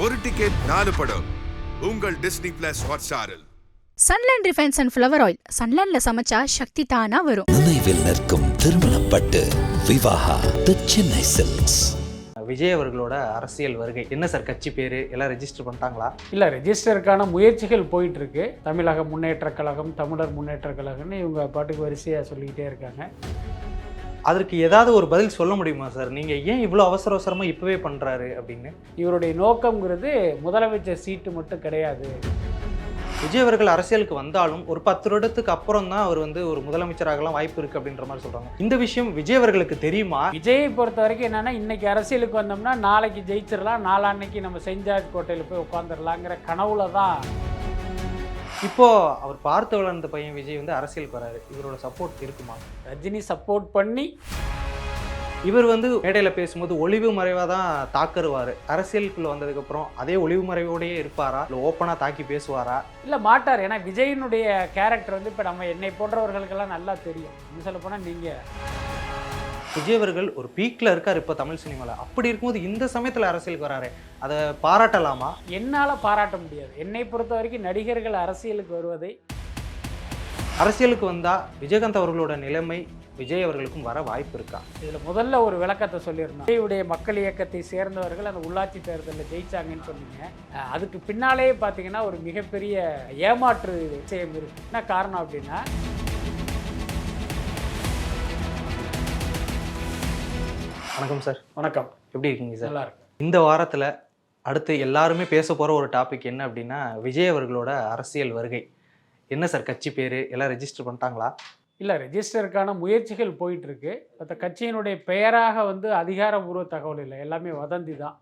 ஒரு டிக்கெட் 4 படம் உங்கள் டிஸ்னி பிளஸ் ஹாட்ஸ்டாரில். Sunland refined and flower oil. சன்லேண்ட்ல சமைச்சா சக்தி தானா வரும். நினைவில் நிற்கும் திருமணப்பட்டு விவாஹா தி சென்னை சில்க்ஸ். விஜய் அவர்களோட அரசியல் வருகை என்ன சார்? கட்சி பேர் எல்லாம் ரெஜிஸ்டர் பண்ணிட்டாங்களா? இல்லை, ரெஜிஸ்டருக்கான முயற்சிகள் போயிட்டுருக்கு. தமிழக முன்னேற்றக் கழகம், தமிழர் முன்னேற்றக் கழகம்னு இவங்க பாட்டுக்கு வரிசையாக சொல்லிக்கிட்டே இருக்காங்க. அதற்கு ஏதாவது ஒரு பதில் சொல்ல முடியுமா சார்? நீங்கள் ஏன் இவ்வளோ அவசர அவசரமாக இப்போவே பண்ணுறாரு அப்படின்னு? இவருடைய நோக்கங்கிறது முதலமைச்சர் சீட்டு மட்டும் கிடையாது. விஜய் அவர்கள் அரசியலுக்கு வந்தாலும் ஒரு 10 வருடத்துக்கு அப்புறம் தான் அவர் ஒரு முதலமைச்சராகலாம் வாய்ப்பு இருக்குது அப்படின்ற மாதிரி சொல்கிறாங்க. இந்த விஷயம் விஜய் அவர்களுக்கு தெரியுமா? விஜயை பொறுத்த வரைக்கும் என்னென்னா, இன்னைக்கு அரசியலுக்கு வந்தோம்னா நாளைக்கு ஜெயிச்சிடலாம், நாளான்னைக்கு நம்ம செஞ்சாஜ் கோட்டையில் போய் உட்காந்துடலாங்கிற கனவுல தான். இப்போ அவர் பார்த்து வளர்ந்த பையன் விஜய் அரசியலுக்கு வராரு. இவரோட சப்போர்ட் இருக்குமா? ரஜினி சப்போர்ட் பண்ணி இவர் மேடையில் பேசும்போது ஒளிவு மறைவாக தான் தாக்குருவார். அரசியலுக்குள்ளே வந்ததுக்கப்புறம் அதே ஒளிவு மறைவோடையே இருப்பாரா, இல்லை ஓப்பனாக தாக்கி பேசுவாரா? இல்லை, மாட்டார். ஏன்னா விஜயினுடைய கேரக்டர் இப்போ நம்ம என்னை போன்றவர்களுக்கெல்லாம் நல்லா தெரியும். இன்னும் சொல்ல போனால் நீங்கள் விஜய் அவர்கள் ஒரு பீக்கில் இருக்கார் இப்போ தமிழ் சினிமாவில். அப்படி இருக்கும்போது இந்த சமயத்தில் அரசியலுக்கு வராரு, அதை பாராட்டலாமா? என்னால் பாராட்ட முடியாது. என்னை பொறுத்த வரைக்கும் நடிகர்கள் அரசியலுக்கு வருவதை, அரசியலுக்கு வந்தால் விஜயகாந்த் அவர்களோட நிலைமை விஜய் அவர்களுக்கும் வர வாய்ப்பு இருக்கா? இதில் முதல்ல ஒரு விளக்கத்தை சொல்லியிருந்தோம். விஜயுடைய மக்கள் இயக்கத்தை சேர்ந்தவர்கள் அந்த உள்ளாட்சி தேர்தலில் ஜெயிச்சாங்கன்னு சொன்னீங்க. அதுக்கு பின்னாலே பார்த்தீங்கன்னா ஒரு மிகப்பெரிய ஏமாற்று விஷயம் இருக்கு. என்ன காரணம் அப்படின்னா, வணக்கம் சார். வணக்கம். எப்படி இருக்கீங்க சார்? நல்லா இருக்கு. இந்த வாரத்தில் அடுத்து எல்லாருமே பேச போகிற ஒரு டாபிக் என்ன அப்படின்னா, விஜய் அவர்களோட அரசியல் வருகை. என்ன சார் கட்சி பேர் எல்லாம் ரெஜிஸ்டர் பண்ணிட்டாங்களா? இல்லை, ரெஜிஸ்டருக்கான முயற்சிகள் போயிட்டுருக்கு. அந்த கட்சியினுடைய பெயராக அதிகாரபூர்வ தகவல் இல்லை, எல்லாமே வதந்தி தான்.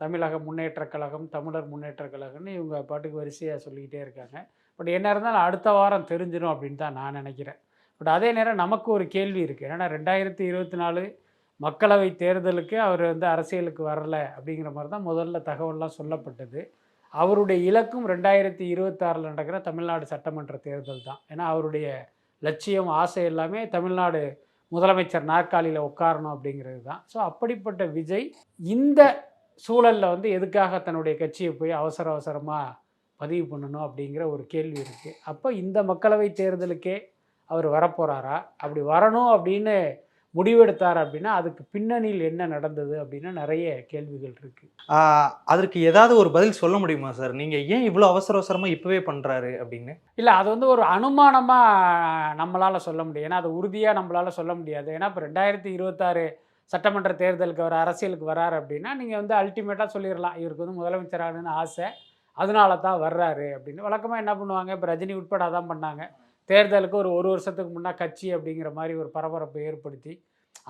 தமிழக முன்னேற்றக் கழகம், தமிழர் முன்னேற்றக் கழகம்னு இவங்க பாட்டுக்கு வரிசையாக சொல்லிக்கிட்டே இருக்காங்க. பட் என்ன இருந்தாலும் அடுத்த வாரம் தெரிஞ்சிடும் அப்படின்னு தான் நான் நினைக்கிறேன். பட் அதே நேரம் நமக்கு ஒரு கேள்வி இருக்குது. ஏன்னா 2024 மக்களவை தேர்தலுக்கு அவர் அரசியலுக்கு வரல அப்படிங்கிற மாதிரி தான் முதல்ல தகவல்லாம் சொல்லப்பட்டது. அவருடைய இலக்கும் 2026 நடக்கிற தமிழ்நாடு சட்டமன்ற தேர்தல் தான். ஏன்னா அவருடைய லட்சியம், ஆசை எல்லாமே தமிழ்நாடு முதலமைச்சர் நாற்காலியில் உட்காரணும் அப்படிங்கிறது தான். ஸோ அப்படிப்பட்ட விஜய் இந்த சூழலில் எதுக்காக தன்னுடைய கட்சியை போய் அவசரமாக பதிவு பண்ணணும் அப்படிங்கிற ஒரு கேள்வி இருக்குது. அப்போ இந்த மக்களவை தேர்தலுக்கே அவர் வரப்போகிறாரா? அப்படி வரணும் அப்படின்னு முடிவெடுத்தார் அப்படின்னா அதுக்கு பின்னணியில் என்ன நடந்தது அப்படின்னு நிறைய கேள்விகள் இருக்குது. அதற்கு ஏதாவது ஒரு பதில் சொல்ல முடியுமா சார்? நீங்கள் ஏன் இவ்வளோ அவசரமாக இப்போவே பண்ணுறாரு அப்படின்னு? இல்லை, அது ஒரு அனுமானமாக நம்மளால் சொல்ல முடியும். ஏன்னா அது உறுதியாக நம்மளால் சொல்ல முடியாது. ஏன்னா இப்போ 2026 சட்டமன்ற தேர்தலுக்கு அவர் அரசியலுக்கு வர்றாரு அப்படின்னா நீங்கள் அல்டிமேட்டாக சொல்லிடலாம், இவருக்கு முதலமைச்சர் ஆகணும்னு ஆசை, அதனால தான் வர்றாரு அப்படின்னு. வழக்கமாக என்ன பண்ணுவாங்க, இப்போ ரஜினி உட்பட அதான் பண்ணாங்க. தேர்தலுக்கு ஒரு வருஷத்துக்கு முன்னே கட்சி அப்படிங்கிற மாதிரி ஒரு பரபரப்பை ஏற்படுத்தி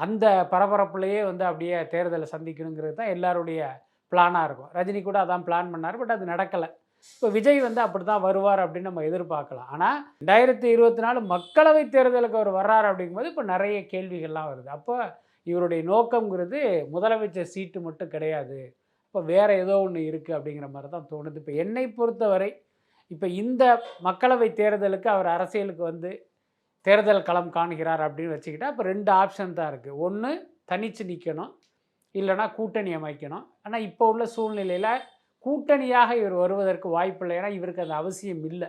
அந்த பரபரப்புலேயே அப்படியே தேர்தலை சந்திக்கணுங்கிறது தான் எல்லாருடைய பிளானாக இருக்கும். ரஜினி கூட அதான் பிளான் பண்ணார், பட் அது நடக்கலை. இப்போ விஜய் அப்படி தான் வருவார் அப்படின்னு நம்ம எதிர்பார்க்கலாம். ஆனால் 2024 மக்களவை தேர்தலுக்கு அவர் வர்றாரு அப்படிங்கும்போது இப்போ நிறைய கேள்விகள்லாம் வருது. அப்போ இவருடைய நோக்கங்கிறது முதலமைச்சர் சீட்டு மட்டும் கிடையாது, இப்போ வேறு ஏதோ ஒன்று இருக்குது அப்படிங்கிற மாதிரி தான் தோணுது. இப்போ என்னை பொறுத்தவரை இப்போ இந்த மக்களவை தேர்தலுக்கு அவர் அரசியலுக்கு தேர்தல் களம் காண்கிறார் அப்படின்னு வச்சுக்கிட்டால் இப்போ 2 ஆப்ஷன் தான் இருக்குது. ஒன்று தனித்து நிற்கணும், இல்லைனா கூட்டணி அமைக்கணும். ஆனால் இப்போ உள்ள சூழ்நிலையில் கூட்டணியாக இவர் வருவதற்கு வாய்ப்பு இல்லை. ஏன்னா இவருக்கு அந்த அவசியம் இல்லை.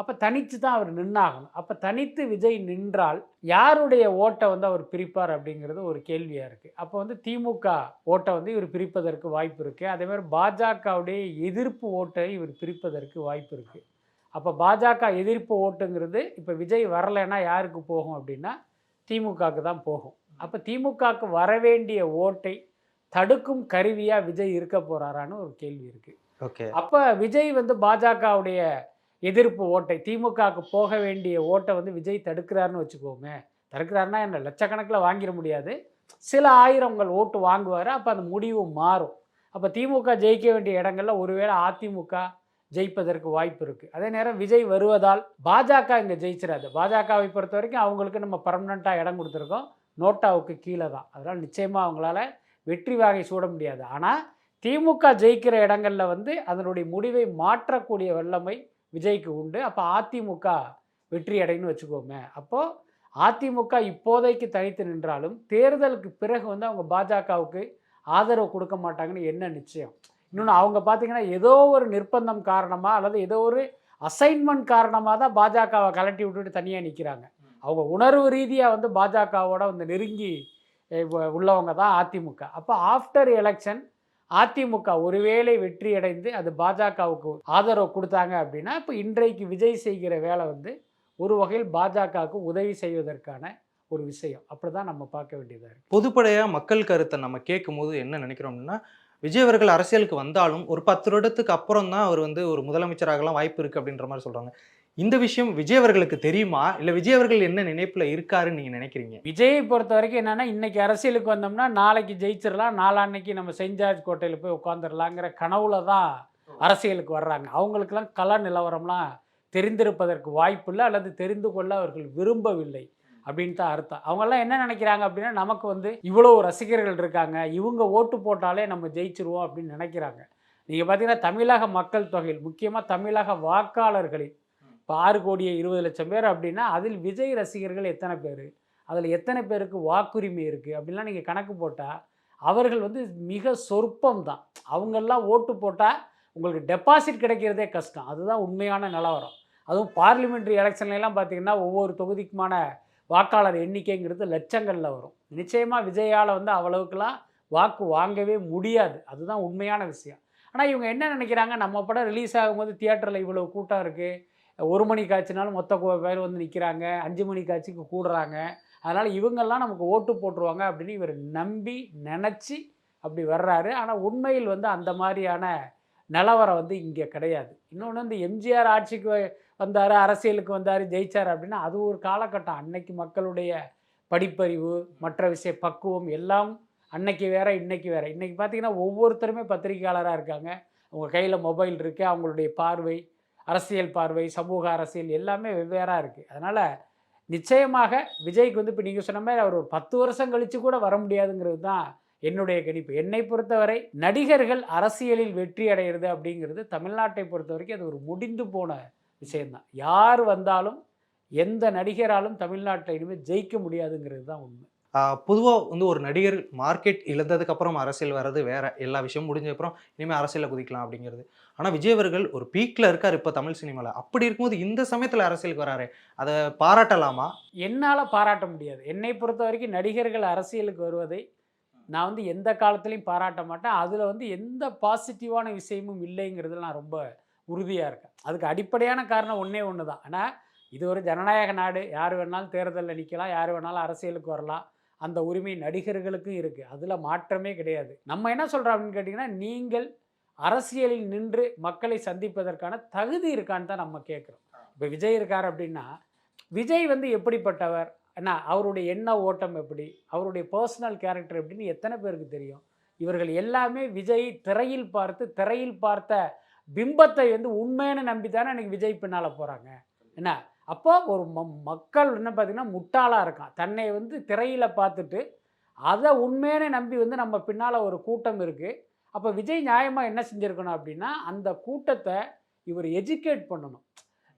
அப்போ தனித்து தான் அவர் நின்னாகணும். அப்போ தனித்து விஜய் நின்றால் யாருடைய ஓட்டை அவர் பிரிப்பார் அப்படிங்கிறது ஒரு கேள்வியாக இருக்குது. அப்போ திமுக ஓட்டை இவர் பிரிப்பதற்கு வாய்ப்பு இருக்குது. அதேமாதிரி பாஜகவுடைய எதிர்ப்பு ஓட்டை இவர் பிரிப்பதற்கு வாய்ப்பு இருக்குது. அப்போ பாஜக எதிர்ப்பு ஓட்டுங்கிறது இப்போ விஜய் வரலைன்னா யாருக்கு போகும் அப்படின்னா திமுகவுக்கு தான் போகும். அப்போ திமுகவுக்கு வர வேண்டிய ஓட்டை தடுக்கும் கருவியாக விஜய் இருக்க போகிறாரான்னு ஒரு கேள்வி இருக்குது. ஓகே, அப்போ விஜய் பாஜகவுடைய எதிர்ப்பு ஓட்டை, திமுகவுக்கு போக வேண்டிய ஓட்டை விஜய் தடுக்கிறாருன்னு வச்சுக்கோமே. தடுக்கிறாருன்னா என்ன, லட்சக்கணக்கில் வாங்கிட முடியாது, சில ஆயிரங்கள் ஓட்டு வாங்குவார். அப்போ அந்த முடிவு மாறும். அப்போ திமுக ஜெயிக்க வேண்டிய இடங்களில் ஒருவேளை அதிமுக ஜெயிப்பதற்கு வாய்ப்பு இருக்குது. அதே நேரம் விஜய் வருவதால் பாஜக இங்கே ஜெயிச்சிடாது. பாஜகவை பொறுத்த வரைக்கும் அவங்களுக்கு நம்ம பர்மனெண்ட்டாக இடம் கொடுத்துருக்கோம், நோட்டாவுக்கு கீழே தான். அதனால் நிச்சயமாக அவங்களால வெற்றி வாகை சூட முடியாது. ஆனால் திமுக ஜெயிக்கிற இடங்களில் அதனுடைய முடிவை மாற்றக்கூடிய வல்லமை விஜய்க்கு உண்டு. அப்போ அதிமுக வெற்றி அடைன்னு வச்சுக்கோமே. அப்போது அதிமுக இப்போதைக்கு தனித்து நின்றாலும் தேர்தலுக்கு பிறகு அவங்க பாஜகவுக்கு ஆதரவு கொடுக்க மாட்டாங்கன்னு என்ன நிச்சயம்? இன்னொன்று அவங்க பார்த்தீங்கன்னா ஏதோ ஒரு நிர்பந்தம் காரணமாக அல்லது ஏதோ ஒரு அசைன்மெண்ட் காரணமாக தான் பாஜகவை கலட்டி விட்டுட்டு தனியாக நிற்கிறாங்க. அவங்க உணர்வு ரீதியாக வந்து பாஜகவோட வந்து நெருங்கி உள்ளவங்க தான் அதிமுக. அப்போ ஆஃப்டர் எலெக்ஷன் அதிமுக ஒருவேளை வெற்றி அடைந்து அது பாஜகவுக்கு ஆதரவு கொடுத்தாங்க அப்படின்னா இப்போ இன்றைக்கு விஜய் செய்கிற வேலை வந்து ஒரு வகையில் பாஜகவுக்கு உதவி செய்வதற்கான ஒரு விஷயம். அப்படி தான் நம்ம பார்க்க வேண்டியதாக இருக்குது. பொதுப்படையாக மக்கள் கருத்தை நம்ம கேட்கும் போது என்ன நினைக்கிறோம்னா, விஜய் அவர்கள் அரசியலுக்கு வந்தாலும் ஒரு 10 வருடத்துக்கு அப்புறம் தான் அவர் வந்து ஒரு முதலமைச்சராகலாம் வாய்ப்பு இருக்குது அப்படின்ற மாதிரி சொல்கிறாங்க. இந்த விஷயம் விஜய் அவர்களுக்கு தெரியுமா, இல்லை விஜய் அவர்கள் என்ன நினைப்பில் இருக்காருன்னு நீங்கள் நினைக்கிறீங்க? விஜயை பொறுத்த வரைக்கும் என்னென்னா, இன்றைக்கி அரசியலுக்கு வந்தோம்னா நாளைக்கு ஜெயிச்சிடலாம், நாளான்னைக்கு நம்ம செயின்ட் ஜார்ஜ் கோட்டையில் போய் உட்காந்துடலாங்கிற கனவுல தான் அரசியலுக்கு வர்றாங்க. அவங்களுக்கெல்லாம் கள நிலவரம்லாம் தெரிந்திருப்பதற்கு வாய்ப்பு இல்லை, அல்லது தெரிந்து கொள்ள அவர்கள் விரும்பவில்லை அப்படின்னு தான் அர்த்தம். அவங்கெல்லாம் என்ன நினைக்கிறாங்க அப்படின்னா, நமக்கு வந்து இவ்வளோ ரசிகர்கள் இருக்காங்க, இவங்க ஓட்டு போட்டாலே நம்ம ஜெயிச்சிருவோம் அப்படின்னு நினைக்கிறாங்க. நீங்கள் பார்த்தீங்கன்னா தமிழக மக்கள் தொகையில் முக்கியமாக தமிழக வாக்காளர்களில் இப்போ 6,20,00,000 பேர் அப்படின்னா அதில் விஜய் ரசிகர்கள் எத்தனை பேர், அதில் எத்தனை பேருக்கு வாக்குரிமை இருக்குது அப்படின்லாம் நீங்கள் கணக்கு போட்டால் அவர்கள் வந்து மிக சொற்பம் தான். அவங்கெல்லாம் ஓட்டு போட்டால் உங்களுக்கு டெபாசிட் கிடைக்கிறதே கஷ்டம். அதுதான் உண்மையான நிலவரம். அதுவும் பார்லிமெண்ட்ரி எலெக்ஷன்லாம் பார்த்தீங்கன்னா ஒவ்வொரு தொகுதிக்குமான வாக்காளர் எண்ணிக்கைங்கிறது லட்சங்களில் வரும். நிச்சயமாக விஜயால் வந்து அவ்வளவுக்கெல்லாம் வாக்கு வாங்கவே முடியாது. அதுதான் உண்மையான விஷயம். ஆனால் இவங்க என்ன நினைக்கிறாங்க, நம்ம படம் ரிலீஸ் ஆகும்போது தியேட்டரில் இவ்வளோ கூட்டம் இருக்குது, 1 மணி காட்சினாலும் மொத்த பேர் வந்து நிற்கிறாங்க, 5 மணி காட்சிக்கு கூடுறாங்க, அதனால் இவங்கெல்லாம் நமக்கு ஓட்டு போட்டுருவாங்க அப்படின்னு இவர் நம்பி நினச்சி அப்படி வர்றாரு. ஆனால் உண்மையில் வந்து அந்த மாதிரியான நிலவரம் வந்து இங்கே கிடையாது. இன்னொன்று வந்து எம்ஜிஆர் ஆட்சிக்கு வந்தார், அரசியலுக்கு வந்தார், ஜெயிச்சார் அப்படின்னா அது ஒரு காலகட்டம். அன்னைக்கு மக்களுடைய படிப்பறிவு, மற்ற விஷய பக்குவம் எல்லாம் அன்னைக்கு வேறு, இன்றைக்கி வேறு. இன்றைக்கி பார்த்திங்கன்னா ஒவ்வொருத்தருமே பத்திரிகையாளராக இருக்காங்க, அவங்க கையில் மொபைல் இருக்குது, அவங்களுடைய பார்வை, அரசியல் பார்வை, சமூக அரசியல் எல்லாமே வெவ்வேறாக இருக்குது. அதனால் நிச்சயமாக விஜய்க்கு வந்து இப்போ நீங்கள் சொன்ன மாதிரி அவர் ஒரு 10 வருஷம் கழித்து கூட வர முடியாதுங்கிறது தான் என்னுடைய கணிப்பு. என்னை பொறுத்தவரை நடிகர்கள் அரசியலில் வெற்றி அடைகிறது அப்படிங்கிறது தமிழ்நாட்டை பொறுத்த வரைக்கும் அது ஒரு முடிந்து போன விஷயந்தான். யார் வந்தாலும் எந்த நடிகராலும் தமிழ்நாட்டில் இனிமேல் ஜெயிக்க முடியாதுங்கிறது தான் உண்மை. பொதுவாக வந்து ஒரு நடிகர் மார்க்கெட் இழந்ததுக்கப்புறம் அரசியல் வர்றது வேற, எல்லா விஷயம் முடிஞ்சதுக்கப்புறம் இனிமேல் அரசியலில் குதிக்கலாம் அப்படிங்கிறது. ஆனால் விஜய் அவர்கள் ஒரு பீக்கில் இருக்கார் இப்போ தமிழ் சினிமாவில். அப்படி இருக்கும்போது இந்த சமயத்தில் அரசியலுக்கு வராரு, அதை பாராட்டலாமா? என்னால் பாராட்ட முடியாது. என்னை பொறுத்த வரைக்கும் நடிகர்கள் அரசியலுக்கு வருவதை நான் வந்து எந்த காலத்துலையும் பாராட்ட மாட்டேன். அதில் வந்து எந்த பாசிட்டிவான விஷயமும் இல்லைங்கிறதுல நான் ரொம்ப உறுதியாக இருக்கேன். அதுக்கு அடிப்படையான காரணம் ஒன்று தான். ஆனால் இது ஒரு ஜனநாயக நாடு, யார் வேணாலும் தேர்தலில் நிற்கலாம், யார் வேணாலும் அரசியலுக்கு வரலாம், அந்த உரிமை நடிகர்களுக்கும் இருக்குது, அதில் மாற்றமே கிடையாது. நம்ம என்ன சொல்கிறோம் அப்படின்னு கேட்டிங்கன்னா, நீங்கள் அரசியலில் நின்று மக்களை சந்திப்பதற்கான தகுதி இருக்கான்னு தான் நம்ம கேட்குறோம். இப்போ விஜய் இருக்கார் அப்படின்னா விஜய் வந்து எப்படிப்பட்டவர், என்ன அவருடைய எண்ண ஓட்டம் எப்படி, அவருடைய பர்சனல் கேரக்டர் எப்படின்னு எத்தனை பேருக்கு தெரியும்? இவர்கள் எல்லாமே விஜய் திரையில் பார்த்த பிம்பத்தை வந்து உண்மையான நம்பி தானே இன்றைக்கி விஜய் பின்னால் போகிறாங்க. என்ன அப்போ ஒரு மக்கள் என்ன பார்த்திங்கன்னா முட்டாளாக இருக்கான், தன்னை வந்து திரையில் பார்த்துட்டு அதை உண்மையான நம்பி வந்து நம்ம பின்னால் ஒரு கூட்டம் இருக்குது. அப்போ விஜய் நியாயமாக என்ன செஞ்சுருக்கணும் அப்படின்னா, அந்த கூட்டத்தை இவர் எஜுகேட் பண்ணணும்.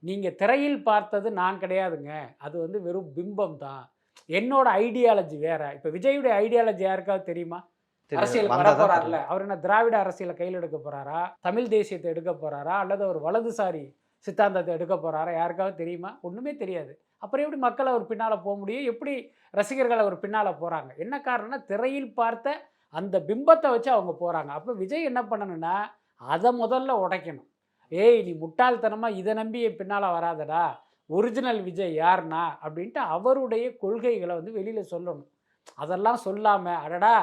நீங்கள் திரையில் பார்த்தது நான் கிடையாதுங்க, அது வந்து வெறும் பிம்பம் தான், என்னோட ஐடியாலஜி வேறு. இப்போ விஜயுடைய ஐடியாலஜி யாருக்காவது தெரியுமா? அரசியல் வர போகிறார்ல, அவர் என்ன திராவிட அரசியலை கையில் எடுக்க போகிறாரா, தமிழ் தேசியத்தை எடுக்க போகிறாரா, அல்லது ஒரு வலதுசாரி சித்தாந்தத்தை எடுக்க போகிறாரா, யாருக்காவது தெரியுமா? ஒன்றுமே தெரியாது. அப்புறம் எப்படி மக்கள் அவர் பின்னால் போக முடியும், எப்படி ரசிகர்கள் அவர் பின்னால் போகிறாங்க? என்ன காரணம்னா திரையில் பார்த்த அந்த பிம்பத்தை வச்சு அவங்க போகிறாங்க. அப்போ விஜய் என்ன பண்ணணும்னா அதை முதல்ல உடைக்கணும். ஏய் நீ முட்டாள்தனமாக இதை நம்பி பின்னால் வராதடா, ஒரிஜினல் விஜய் யாருன்னா அப்படின்ட்டு அவருடைய கொள்கைகளை வந்து வெளியில் சொல்லணும். அதெல்லாம் சொல்லாமல் அடடா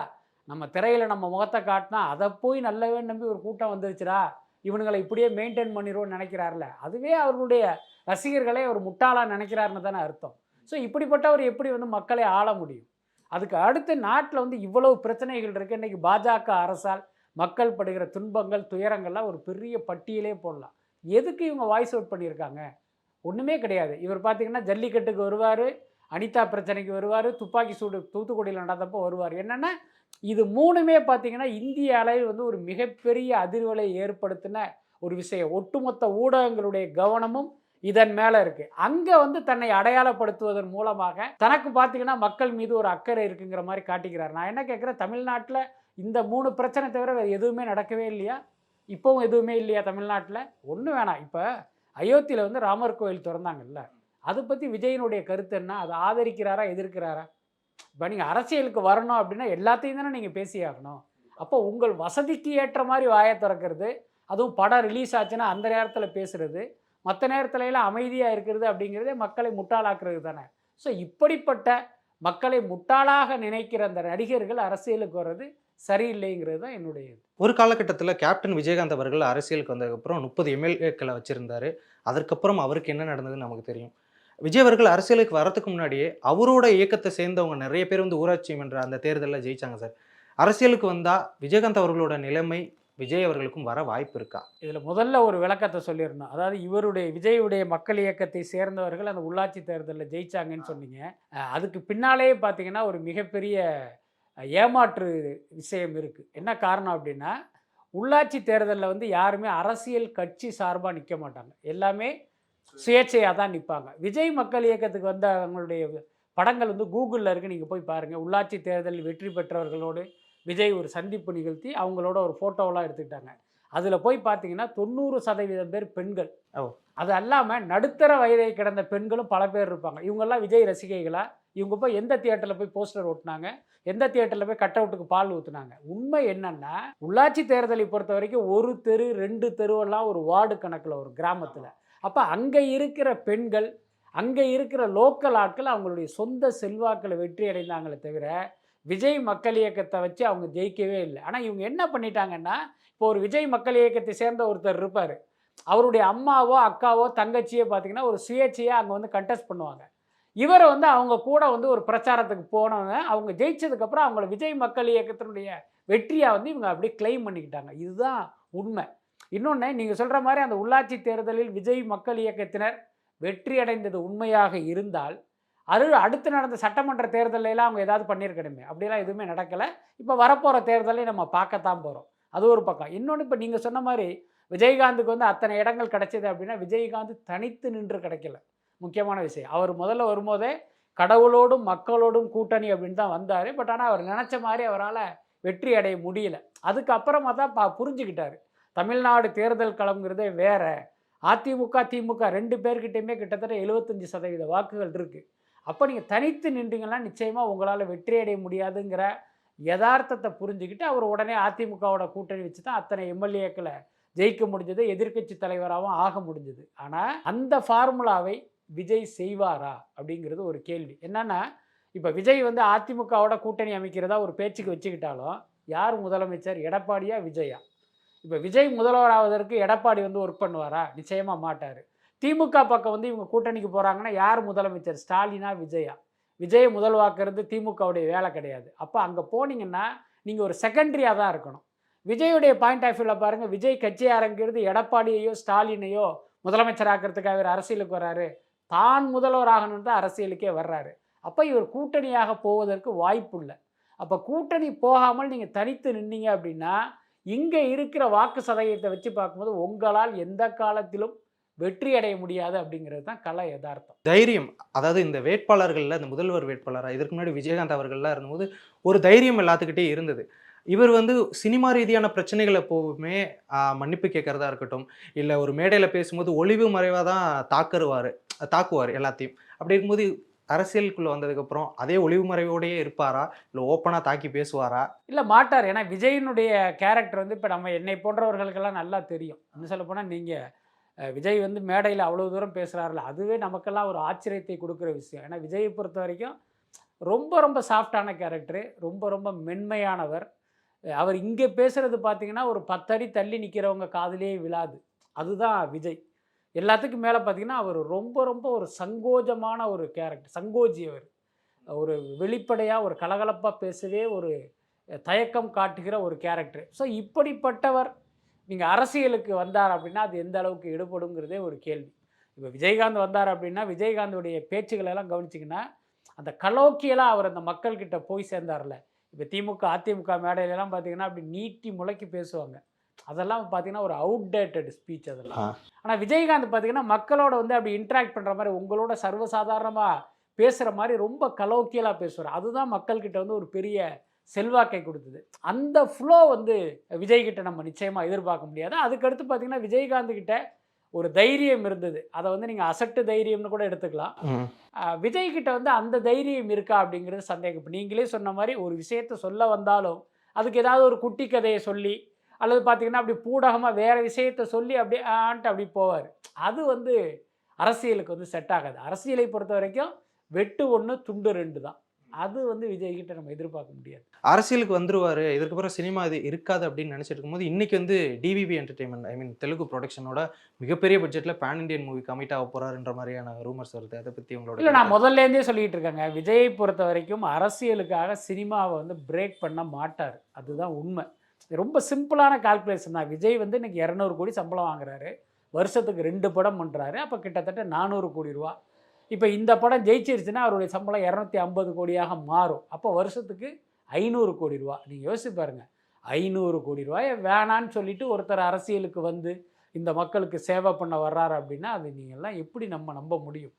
நம்ம திரையில் நம்ம முகத்தை காட்டினா அதை போய் நல்லவே நம்பி ஒரு கூட்டம் வந்துருச்சுடா, இவனுங்களை இப்படியே மெயின்டைன் பண்ணிடுவோன்னு நினைக்கிறார்ல, அதுவே அவர்களுடைய ரசிகர்களே ஒரு முட்டாளாக நினைக்கிறாருன்னு தானே அர்த்தம். ஸோ இப்படிப்பட்டவர் எப்படி வந்து மக்களை ஆள முடியும்? அதுக்கு அடுத்து நாட்டில் வந்து இவ்வளவு பிரச்சனைகள் இருக்குது. இன்றைக்கி பாஜக அரசால் மக்கள் படுகிற துன்பங்கள், துயரங்கள்லாம் ஒரு பெரிய பட்டியலே போடலாம். எதுக்கு இவங்க வாய்ஸ் அவுட் பண்ணியிருக்காங்க? ஒன்றுமே கிடையாது. இவர் பார்த்திங்கன்னா ஜல்லிக்கட்டுக்கு வருவார், அனிதா பிரச்சனைக்கு வருவார், துப்பாக்கி சூடு தூத்துக்குடியில் நடந்தப்போ வருவார். என்னென்னா இது மூணுமே பார்த்திங்கன்னா இந்திய அளவில் வந்து ஒரு மிகப்பெரிய அதிர்வலை ஏற்படுத்தின ஒரு விஷயம். ஒட்டுமொத்த ஊடகங்களுடைய கவனமும் இதன் மேலே இருக்குது. அங்கே வந்து தன்னை அடையாளப்படுத்துவதன் மூலமாக தனக்கு பார்த்திங்கன்னா மக்கள் மீது ஒரு அக்கறை இருக்குங்கிற மாதிரி காட்டிக்கிறார். நான் என்ன கேட்குறேன், தமிழ்நாட்டில் இந்த 3 பிரச்சனை தவிர வேறு எதுவுமே நடக்கவே இல்லையா? இப்போவும் எதுவுமே இல்லையா தமிழ்நாட்டில்? ஒன்றும் வேணாம். இப்போ அயோத்தியில் வந்து ராமர் கோயில் திறந்தாங்கல்ல, அதை பற்றி விஜயனுடைய கருத்து என்ன? அதை ஆதரிக்கிறாரா எதிர்க்கிறாரா? இப்போ நீங்கள் அரசியலுக்கு வரணும் அப்படின்னா எல்லாத்தையும் தானே நீங்கள் பேசியாகணும். அப்போ உங்கள் வசதிக்கு ஏற்ற மாதிரி வாயை திறக்கிறது, அதுவும் படம் ரிலீஸ் ஆச்சுன்னா அந்த நேரத்தில் பேசுகிறது, மற்ற நேரத்துல எல்லாம் அமைதியாக இருக்கிறது அப்படிங்கிறதே மக்களை முட்டாளாக்குறது தானே. ஸோ இப்படிப்பட்ட மக்களை முட்டாளாக நினைக்கிற அந்த நடிகர்கள் அரசியலுக்கு வர்றது சரியில்லைங்கிறது தான் என்னுடைய இது. ஒரு காலகட்டத்தில் கேப்டன் விஜயகாந்த் அவர்கள் அரசியலுக்கு வந்ததுக்கப்புறம் 30 எம்எல்ஏக்களை வச்சுருந்தாரு. அதற்கப்புறம் அவருக்கு என்ன நடந்ததுன்னு நமக்கு தெரியும். விஜய் அவர்கள் அரசியலுக்கு வரதுக்கு முன்னாடியே அவரோட இயக்கத்தை சேர்ந்தவங்க நிறைய பேர் வந்து ஊராட்சி மன்ற அந்த தேர்தலில் ஜெயிச்சாங்க சார். அரசியலுக்கு வந்தால் விஜயகாந்த் அவர்களோட நிலைமை விஜய் அவர்களுக்கும் வர வாய்ப்பு இருக்கா? இதில் முதல்ல ஒரு விளக்கத்தை சொல்லிடணும். அதாவது விஜயுடைய மக்கள் இயக்கத்தை சேர்ந்தவர்கள் அந்த உள்ளாட்சி தேர்தலில் ஜெயிச்சாங்கன்னு சொன்னீங்க. அதுக்கு பின்னாலேயே பார்த்தீங்கன்னா ஒரு மிகப்பெரிய ஏமாற்று விஷயம் இருக்குது. என்ன காரணம் அப்படின்னா, உள்ளாட்சி தேர்தலில் வந்து யாருமே அரசியல் கட்சி சார்பாக நிற்க மாட்டாங்க, எல்லாமே சுயேட்சையாக தான் நிற்பாங்க. விஜய் மக்கள் இயக்கத்துக்கு வந்த அவங்களுடைய படங்கள் வந்து கூகுளில் இருக்குது, நீங்கள் போய் பாருங்கள். உள்ளாட்சி தேர்தலில் வெற்றி பெற்றவர்களோடு விஜய் ஒரு சந்திப்பு நிகழ்த்தி அவங்களோட ஒரு ஃபோட்டோவெலாம் எடுத்துக்கிட்டாங்க. அதில் போய் பார்த்தீங்கன்னா 90% பேர் பெண்கள். அது அல்லாமல் நடுத்தர வயதை கிடந்த பெண்களும் பல பேர் இருப்பாங்க. இவங்கெல்லாம் விஜய் ரசிகைகளா? இவங்க போய் எந்த தியேட்டரில் போய் போஸ்டர் ஓட்டினாங்க, எந்த தியேட்டரில் போய் கட் அவுட்டுக்கு பால் ஊற்றுனாங்க? உண்மை என்னன்னா, உள்ளாட்சி தேர்தலை பொறுத்த வரைக்கும் ஒரு தெரு 2 தெருவெல்லாம் ஒரு வார்டு கணக்கில் ஒரு கிராமத்தில். அப்போ அங்கே இருக்கிற பெண்கள், அங்கே இருக்கிற லோக்கல் ஆட்கள் அவங்களுடைய சொந்த செல்வாக்களை வெற்றி அடைந்தாங்களே தவிர விஜய் மக்கள் இயக்கத்தை வச்சு அவங்க ஜெயிக்கவே இல்லை. ஆனால் இவங்க என்ன பண்ணிட்டாங்கன்னா, இப்போ ஒரு விஜய் மக்கள் இயக்கத்தை சேர்ந்த ஒருத்தர் இருப்பார், அவருடைய அம்மாவோ அக்காவோ தங்கச்சியோ பார்த்தீங்கன்னா ஒரு சுயேட்சையாக அங்கே வந்து கண்டெஸ்ட் பண்ணுவாங்க. இவரை வந்து அவங்க கூட வந்து ஒரு பிரச்சாரத்துக்கு போனவங்க, அவங்க ஜெயிச்சதுக்கப்புறம் அவங்கள விஜய் மக்கள் இயக்கத்தினுடைய வெற்றியாக வந்து இவங்க அப்படியே கிளைம் பண்ணிக்கிட்டாங்க. இதுதான் உண்மை. இன்னொன்று, நீங்கள் சொல்கிற மாதிரி அந்த உள்ளாட்சி தேர்தலில் விஜய் மக்கள் இயக்கத்தினர் வெற்றி அடைந்தது உண்மையாக இருந்தால் அது அடுத்து நடந்த சட்டமன்ற தேர்தலெல்லாம் அவங்க ஏதாவது பண்ணியிருக்கணுமே. அப்படியெல்லாம் எதுவுமே நடக்கலை. இப்போ வரப்போகிற தேர்தலை நம்ம பார்க்கத்தான் போகிறோம். அது ஒரு பக்கம். இன்னொன்று, இப்போ நீங்கள் சொன்ன மாதிரி விஜயகாந்துக்கு வந்து அத்தனை இடங்கள் கிடைச்சது அப்படின்னா விஜயகாந்த் தனித்து நின்று கிடைக்கல. முக்கியமான விஷயம், அவர் முதல்ல வரும்போதே கடவுளோடும் மக்களோடும் கூட்டணி அப்படின்னு தான் வந்தார். பட் ஆனால் அவர் நினச்ச மாதிரி அவரால் வெற்றி அடைய முடியல. அதுக்கப்புறமா தான் புரிஞ்சுக்கிட்டார், தமிழ்நாடு தேர்தல் களம்ங்கிறதே வேற. அதிமுக திமுக 2 பேர்கிட்டையுமே கிட்டத்தட்ட 75% வாக்குகள் இருக்குது. அப்போ நீங்கள் தனித்து நின்றீங்கன்னா நிச்சயமாக உங்களால் வெற்றி அடைய முடியாதுங்கிற யதார்த்தத்தை புரிஞ்சுக்கிட்டு அவர் உடனே அதிமுகவோட கூட்டணி வச்சு தான் அத்தனை எம்எல்ஏக்களை ஜெயிக்க முடிஞ்சது, எதிர்க்கட்சி தலைவராகவும் ஆக முடிஞ்சது. ஆனால் அந்த ஃபார்முலாவை விஜய் செய்வாரா அப்படிங்கிறது ஒரு கேள்வி. என்னன்னா, இப்போ விஜய் வந்து அதிமுகவோட கூட்டணி அமைக்கிறதா ஒரு பேச்சுக்கு வச்சுக்கிட்டாலும் யார் முதலமைச்சர், எடப்பாடியா விஜயா? இப்போ விஜய் முதல்வராவதற்கு எடப்பாடி வந்து ஒர்க் பண்ணுவாரா? நிச்சயமாக மாட்டார். திமுக பக்கம் வந்து இவங்க கூட்டணிக்கு போகிறாங்கன்னா யார் முதலமைச்சர், ஸ்டாலினா விஜயா? விஜயை முதல்வாக்குறது திமுகவுடைய வேலை கிடையாது. அப்போ அங்கே போனீங்கன்னா நீங்கள் ஒரு செகண்டரியாக தான் இருக்கணும். விஜயுடைய பாயிண்ட் ஆஃப் வியூவில் பாருங்கள், விஜய் கட்சி ஆரம்பிக்கிறது எடப்பாடியையோ ஸ்டாலினையோ முதலமைச்சராக்கிறதுக்காக இவர் அரசியலுக்கு வர்றாரு, தான் முதல்வராகணுன்னு தான் அரசியலுக்கே வர்றாரு. அப்போ இவர் கூட்டணியாக போவதற்கு வாய்ப்பு இல்லை. அப்போ கூட்டணி போகாமல் நீங்கள் தனித்து நின்னீங்க அப்படின்னா இங்கே இருக்கிற வாக்கு சதவீதத்தை வச்சு பார்க்கும்போது உங்களால் எந்த காலத்திலும் வெற்றி அடைய முடியாது அப்படிங்கிறது தான் கலை யதார்த்தம். தைரியம், அதாவது இந்த வேட்பாளர்களில் இந்த முதல்வர் வேட்பாளராக இதற்கு முன்னாடி விஜயகாந்த் அவர்கள்லாம் இருந்தபோது ஒரு தைரியம் எல்லாத்துக்கிட்டே இருந்தது. இவர் வந்து சினிமா ரீதியான பிரச்சனைகளை எப்போவுமே மன்னிப்பு கேட்கறதா இருக்கட்டும், இல்லை ஒரு மேடையில் பேசும்போது ஒளிவு மறைவாக தான் தாக்குவார் எல்லாத்தையும். அப்படி இருக்கும்போது அரசியலுக்குள்ளே வந்ததுக்கப்புறம் அதே ஒளிவு மறைவோடையே இருப்பாரா, இல்லை ஓப்பனாக தாக்கி பேசுவாரா? இல்லை, மாட்டார். ஏன்னா விஜயினுடைய கேரக்டர் வந்து இப்போ என்னை போன்றவர்களுக்கெல்லாம் நல்லா தெரியும். இன்னும் சொல்ல போனால் நீங்கள் விஜய் வந்து மேடையில் அவ்வளோ தூரம் பேசுகிறாருல, அதுவே நமக்கெல்லாம் ஒரு ஆச்சரியத்தை கொடுக்குற விஷயம். ஏன்னா விஜயை பொறுத்த வரைக்கும் ரொம்ப ரொம்ப சாஃப்டான கேரக்டரு, ரொம்ப ரொம்ப மென்மையானவர். அவர் இங்கே பேசுகிறது பார்த்தீங்கன்னா ஒரு 10 அடி தள்ளி நிற்கிறவங்க காதிலே விழாது. அதுதான் விஜய். எல்லாத்துக்கும் மேலே பார்த்தீங்கன்னா அவர் ரொம்ப ரொம்ப ஒரு சங்கோஜமான ஒரு கேரக்டர், சங்கோஜி. அவர் ஒரு வெளிப்படையாக ஒரு கலகலப்பாக பேசவே ஒரு தயக்கம் காட்டுகிற ஒரு கேரக்டர். ஸோ இப்படிப்பட்டவர் நீங்கள் அரசியலுக்கு வந்தார் அப்படின்னா அது எந்த அளவுக்கு ஈடுபடுங்கிறதே ஒரு கேள்வி. இப்போ விஜயகாந்த் வந்தார் அப்படின்னா விஜயகாந்துடைய பேச்சுகளெல்லாம் கவனிச்சிங்கன்னா அந்த கலோக்கியெல்லாம் அவர் அந்த மக்கள்கிட்ட போய் சேர்ந்தார்ல. இப்போ திமுக அதிமுக மேடையிலலாம் பார்த்தீங்கன்னா அப்படி நீட்டி முளைக்கி பேசுவாங்க. அதெல்லாம் பார்த்தீங்கன்னா ஒரு அவுட்டேட்டட் ஸ்பீச் அதெல்லாம். ஆனால் விஜயகாந்த் பார்த்தீங்கன்னா மக்களோட வந்து அப்படி இன்ட்ராக்ட் பண்ணுற மாதிரி உங்களோட சர்வசாதாரணமாக பேசுகிற மாதிரி ரொம்ப கலோக்கியலாக பேசுவார். அதுதான் மக்கள்கிட்ட வந்து ஒரு பெரிய செல்வாக்கை கொடுத்தது. அந்த ஃப்ளோ வந்து விஜய் கிட்ட நம்ம நிச்சயமாக எதிர்பார்க்க முடியாது. அதுக்கடுத்து பார்த்தீங்கன்னா விஜயகாந்த் கிட்ட ஒரு தைரியம் இருந்தது. அதை வந்து நீங்கள் அசட்டு தைரியம்னு கூட எடுத்துக்கலாம். விஜய் கிட்ட வந்து அந்த தைரியம் இருக்கா அப்படிங்கிறது சந்தேகம். இப்போ நீங்களே சொன்ன மாதிரி ஒரு விஷயத்த சொல்ல வந்தாலும் அதுக்கு ஏதாவது ஒரு குட்டி கதையை சொல்லி அல்லது பார்த்தீங்கன்னா அப்படி பூடகமாக வேறு விஷயத்த சொல்லி அப்படியே அப்படி போவார். அது வந்து அரசியலுக்கு வந்து செட் ஆகாது. அரசியலை பொறுத்த வரைக்கும் வெட்டு 1 துண்டு 2 தான். அது வந்து விஜய் கிட்ட நம்ம எதிர்பார்க்க முடியாது. அரசியலுக்கு வந்துருவாரு, இதற்கு பிறகு சினிமா இது இருக்காது அப்படின்னு நினைச்சிட்டு இருக்கும்போது இன்னைக்கு வந்து டிவிவி என்டர்டைன்மெண்ட் தெலுங்கு ப்ரொடக்ஷனோட மிகப்பெரிய பட்ஜெட்ல பேன் இண்டியன் மூவி கமிட் ஆக போறாருன்ற மாதிரியான ரூமர்ஸ் வருது. அதை பத்தி உங்களோட இல்லை, நான் முதல்லேருந்தே சொல்லிட்டு இருக்கேங்க, விஜயை பொறுத்த வரைக்கும் அரசியலுக்காக சினிமாவை வந்து பிரேக் பண்ண மாட்டார். அதுதான் உண்மை. ரொம்ப சிம்பிளான கால்குலேஷன் தான். விஜய் வந்து இன்னைக்கு 200 கோடி சம்பளம் வாங்குறாரு, வருஷத்துக்கு 2 படம் பண்ணுறாரு, அப்போ கிட்டத்தட்ட 400 கோடி ரூபா. இப்போ இந்த படம் ஜெயிச்சிருச்சுன்னா அவருடைய சம்பளம் 250 கோடியாக மாறும். அப்போ வருஷத்துக்கு 500 கோடி ரூபா. நீங்கள் யோசிச்சு பாருங்கள், 500 கோடி ரூபாயை வேணான்னு சொல்லிட்டு ஒருத்தர் அரசியலுக்கு வந்து இந்த மக்களுக்கு சேவை பண்ண வர்றாரு அப்படின்னா அது நீங்கள்லாம் எப்படி நம்ப முடியும்?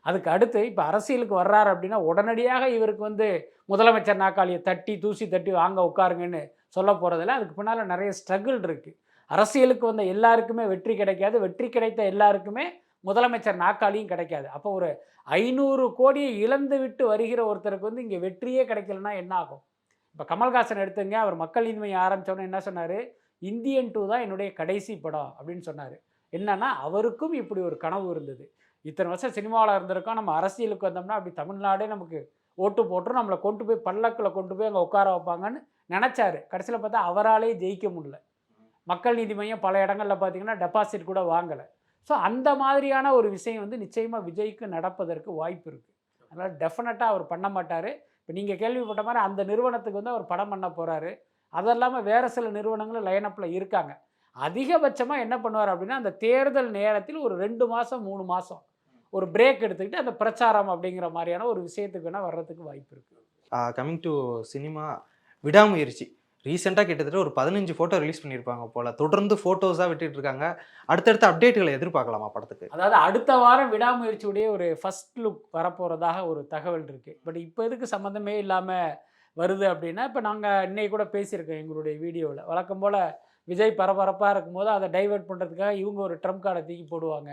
அதுக்கு அடுத்து இப்போ அரசியலுக்கு வர்றாரு அப்படின்னா உடனடியாக இவருக்கு வந்து முதலமைச்சர் நாற்காலியை தூசி தட்டி வாங்க உட்காருங்கன்னு சொல்ல போகிறதில்ல. அதுக்கு பின்னால் நிறைய ஸ்ட்ரகிள் இருக்குது. அரசியலுக்கு வந்த எல்லாருக்குமே வெற்றி கிடைக்காது, வெற்றி கிடைத்த எல்லாருக்குமே முதலமைச்சர் நாற்காலியும் கிடைக்காது. அப்போ ஒரு 500 கோடியை இழந்து விட்டு வருகிற ஒருத்தருக்கு வந்து இங்கே வெற்றியே கிடைக்கலன்னா என்ன ஆகும்? இப்போ கமல்ஹாசன் எடுத்துங்க, அவர் மக்கள் நீதி மய்யம் ஆரம்பித்தோன்னே என்ன சொன்னார்? இந்தியன் 2 தான் என்னுடைய கடைசி படம் அப்படின்னு சொன்னார். என்னன்னா அவருக்கும் இப்படி ஒரு கனவு இருந்தது. இத்தனை வருஷம் சினிமாவில் இருந்திருக்கோம், நம்ம அரசியலுக்கு வந்தோம்னா அப்படி தமிழ்நாடே நமக்கு ஓட்டு போட்டுரும், நம்மளை கொண்டு போய் பல்லக்கில் கொண்டு போய் அங்கே உட்கார வைப்பாங்கன்னு நினச்சாரு. கடைசியில் பார்த்தா அவராலே ஜெயிக்க முடியல. மக்கள் நீதி மய்யம் பல இடங்களில் பார்த்தீங்கன்னா டெபாசிட் கூட வாங்கலை. ஸோ அந்த மாதிரியான ஒரு விஷயம் வந்து நிச்சயமாக விஜய்க்கு நடப்பதற்கு வாய்ப்பு இருக்குது. அதனால் டெஃபினட்டாக அவர் பண்ண மாட்டார். இப்போ நீங்கள் கேள்விப்பட்ட மாதிரி அந்த நிறுவனத்துக்கு வந்து அவர் படம் பண்ண போகிறாரு. அது இல்லாமல் வேறு சில நிறுவனங்களும் லைனப்பில் இருக்காங்க. அதிகபட்சமாக என்ன பண்ணுவார் அப்படின்னா அந்த தேர்தல் நேரத்தில் ஒரு 2 மாதம் 3 மாதம் ஒரு பிரேக் எடுத்துக்கிட்டு அந்த பிரச்சாரம் அப்படிங்கிற மாதிரியான ஒரு விஷயத்துக்கு வேணால் வர்றதுக்கு வாய்ப்பு இருக்குது. கமிங் டு சினிமா, விடாமுயற்சி ரீசெண்டாக கிட்டத்தட்ட ஒரு 15 ஃபோட்டோ ரிலீஸ் பண்ணியிருப்பாங்க போல். தொடர்ந்து ஃபோட்டோஸாக விட்டுட்டு இருக்காங்க. அடுத்தடுத்த அப்டேட்டுகளை எதிர்பார்க்கலாமா படத்துக்கு? அதாவது அடுத்த வாரம் விடாமுயற்சியுடைய ஒரு ஃபர்ஸ்ட் லுக் வரப்போகிறதாக ஒரு தகவல் இருக்குது. பட் இப்போ எதுக்கு சம்மந்தமே இல்லாமல் வருது அப்படின்னா, இப்போ நாங்கள் இன்னைக்கு கூட பேசியிருக்கோம் எங்களுடைய வீடியோவில். வழக்கம் போல் விஜய் பரபரப்பாக இருக்கும்போது அதை டைவெர்ட் பண்ணுறதுக்காக இவங்க ஒரு ட்ரம்ப் கார்டை தூக்கி போடுவாங்க,